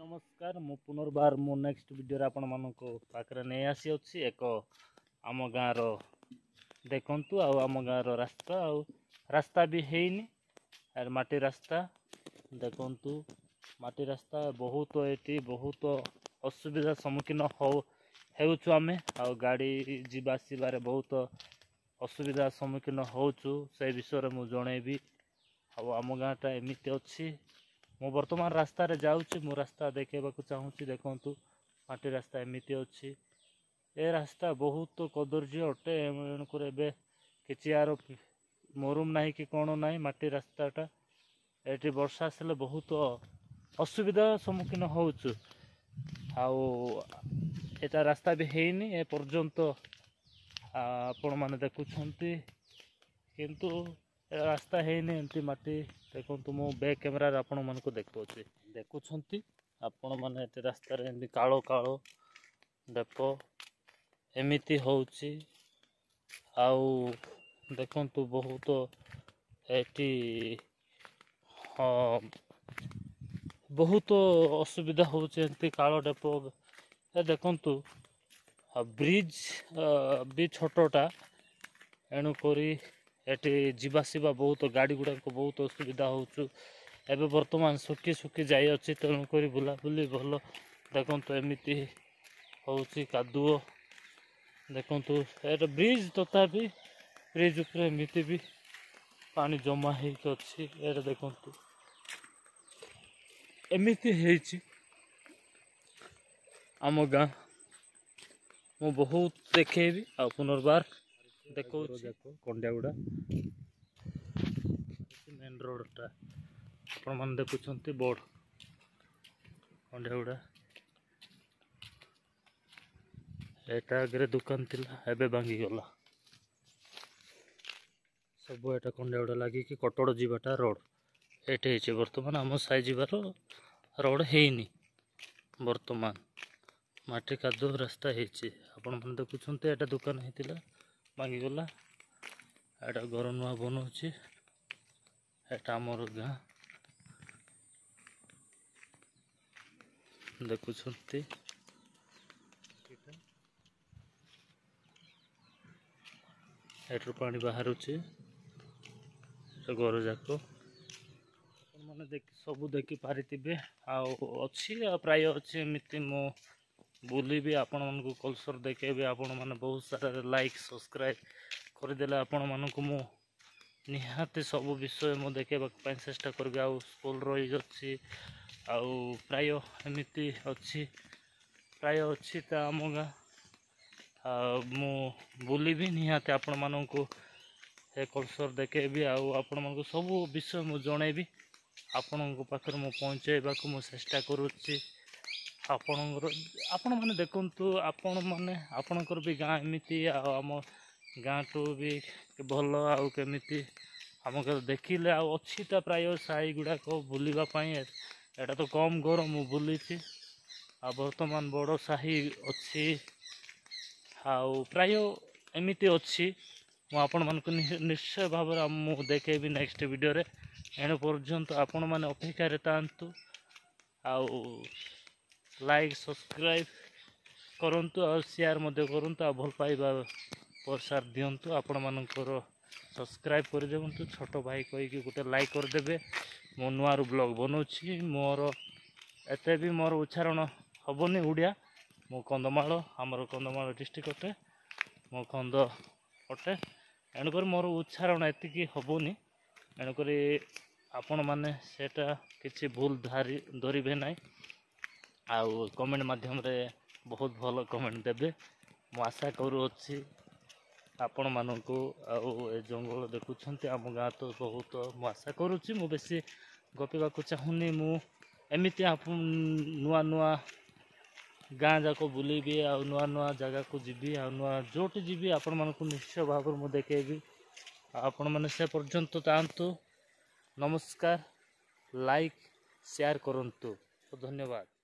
नमस्कार मु पुनर्बार मो नेक्स्ट वीडियो आपण मानक पाखरे नहीं आसी अछि एक आम गाँव रो देखंतु आम गाँव रो रास्ता भी हेनी आर माटी रास्ता देखंतु माटी रास्ता बहुत एटी बहुत असुविधा सम्मुखीन होउछु आमे आ गाड़ी जीवा आसबार बहुत असुविधा सम्मुखीन होउछु से विषय मु जणेबी आम गाँटा एमती अच्छी मु वर्तमान रास्ता रे जाऊँगी मो रास्ता देखा चाहूँगी देखु माटी रास्ता एमती अच्छी ए रास्ता बहुत कदर्य अटे एणुक कि यार मरुम ना कि कौन ना माटी रास्ताटा ये वर्षा आसले बहुत असुविधा सम्मुखीन होउछु आटा रास्ता भी हैनी ए पर्यंत आपण मैंने देखुंट किंतु रास्ता हैनी एमती माटी देखो मो बैक कैमेरा आपण मन को देखुंट आपण मैंने रास्ता एमती कालो कालो डेप एमती होउची आउ देखंतु बहुत एटी हाँ बहुत असुविधा होउची एमती कालो डेप ए देखंतु ब्रिज भी छोटोटा एणुकरी एटी जीवासवा बहुत गाड़ी गुड़ा को बहुत असुविधा होउछु एबे वर्तमान सुखी सुखी जाई अछि तेणुक बुलाबुली भल देखंतु एमती होउची कादुओ देखंतु एटा ब्रिज तथापि ब्रिज ऊपर एमती भी पानी जमा हेइक अछि एटा देखंतु एमती हेइची आम गाँ मु बहुत देखेबी आ पुनर्बार देखो कंडियागुड़ा मेन रोडटा आपण मन देखुंट बोर्ड कंडियागुड़ा एटा आगे दुकान थिला एबे भांगी गला सब एटा कंडियागुड़ा लगी कि कटोड़ जीवाटा रोड एटे हेचे वर्तमान आम साई जीवार रोड हेनी वर्तमान माटी कादो रास्ता हेची आपण मन देखुंट एटा दुकान हेतिला भांगी गला एटा घर नुआ बनौची एटा आमर गाँ देखुंट एटू पानी बाहर घर जाक मैंने सब देखी पारिथिबे अच्छी प्राय अच्छी एमती मो बुली भी आपण मन को कल्चर देखेबे आपण मैंने बहुत सारा लाइक सब्सक्राइब करदेले आपण मानक मु निहाती सब विषय मु देखेबा चेष्टा करबी आ स्कूल रही अछि प्राय एमती अच्छी प्राय अच्छी ता आम गाँ मु बुली भी निहाती आपण मानक ए कल्चर देखेबी आपण मानक सब विषय मु जणेबी आपण पाखर मु पहुँचेबा को मु चेष्टा करुच्ची आपण माने देखंतु आपण माने आपणकर भी गाँ एमती आम गाँ टू भी भल आउ केमिति आम देखिले अच्छी ता प्राय साई गुड़ाक बुलवाई एटा तो कम घर मु बुली वर्तमान बड़ साही अच्छी प्राय एमती अच्छी मुझे मान को निश्चय भाव मुझे देखेबी नेक्स्ट वीडियो रे एणु पर्यंत आपण मैंने अपेक्षा तांतु लाइक सब्सक्राइब करंतु और शेयर मध्य करंतु आ भल पाइबा प्रसार दिंतु आपण मानकर सब्सक्राइब कर देबंतु छोट भाई कहि कि गोटे लाइक कर देबे मो नुआर ब्लॉग बनौछि मोर एते भी मोर उच्चारण हबनी उड़िया मो कंदमाल आमर कंदमाल डिस्ट्रिक्ट अटे मो कंद अटे एणुकर मोर उच्चारण एतिकी हबनी एणुकर आपण माने सेटा किछि भूल धरिबे नाही आउ कमेंट माध्यम रे बहुत भल कमेंट देबे मु आशा करूछि आपण मानकु ए जंगल देखुंट आम गाँ तो बहुत मु आशा करुच्ची मु बेसी गपिबा को चाहूनी मु एमती नुआ नुआ गाँ जाक बुलेबी आ नुआ नुआ जगह को जीवी आ नुआ जोटी जीवी आपण मानकु निश्चय भाव मु देखेबी आपण माने से पर्यंत तांतु नमस्कार लाइक शेयर करंतु धन्यवाद।